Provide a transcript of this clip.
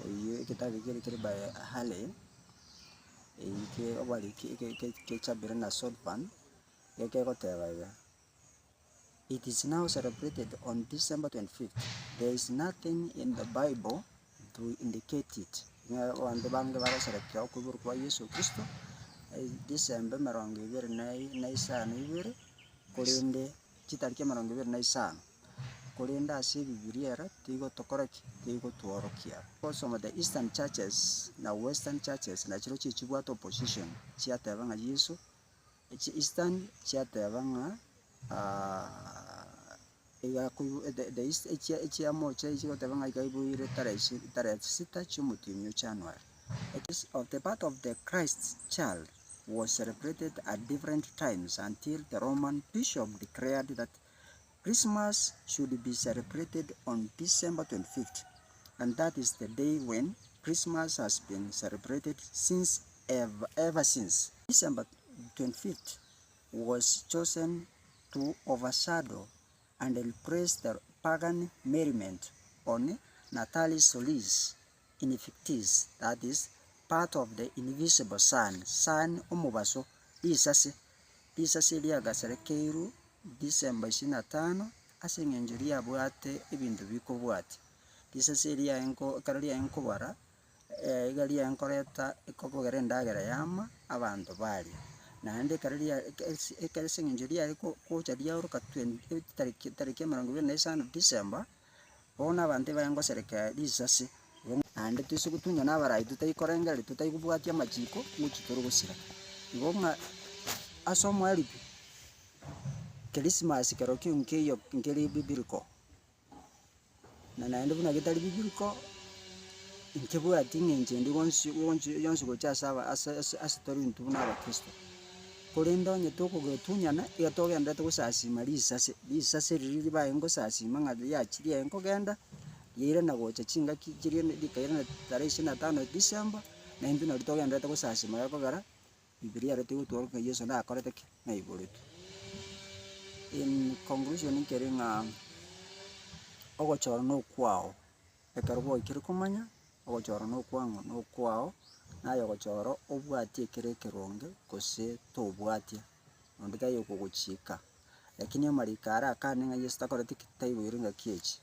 oyo kitabu kiri by Hale ke obali ke chabira na Sodvan ke goteba. It is now celebrated on December 25th. There is nothing in the Bible to indicate it. Wande bange baraserekea okuburu kwa Yesu Kristo December 25 kulinde chitariki 25 kulinda ase Biblia tigo tokoreki tigo tuorokia. Some of the Eastern churches na Western churches na chiro chichibwa opposition chiatebanga Yesu Eastern chiatebanga the East mocha ichigotebanga ikaibuire tare sita chumutimyo January. It is of the birth of the Christ child was celebrated at different times until the Roman bishop declared that Christmas should be celebrated on December 25th, and that is the day when Christmas has been celebrated since ever since. December 25th was chosen to overshadow and replace the pagan merriment on Natalis Solis Invictus, that is part of the invisible sun omubaso lisase liagaserekeiru December 25 aseng'enjeri abwate ebintu bikobwati lisase karalia enkobara igalia enkoreta ekokogera endagera yama abanto bali naende karalia ekaseng'enjeri ariko kocha liaruka 20 tariki 25 December bona abante bayangosereka lisase ande tusukutunya n'abarai tutaikorengeri tutaikubwatia amachiko muchitoro gusira ibonga asomo alipi Christmas kero kiunkeyo nkeri bibiliko na naende buna gitari bibiliko nkebwati ng'enche ndi yonsi gocha saba asitori ntu na Kristo kolendo nyetoko gotunyana igatogenda tugusasima lisase riri bayengo sasima ng'ali yachiria enkogenda yire na gocha chinga kichirie dikaira na tarehe 25 December na indu na litogenda tugusasima yakogara Biblia retigo tuoruka Yesu na akorete na iboretu. In conclusion nkeringa ogochora no kwao ekarbo ikirikomanya ogochora no kwao na yogochora obwati ekerekeronge kose tobwati ondika yokugochika lakini amarikara akaninga Yesu takorete kitaibo iringa kiechi.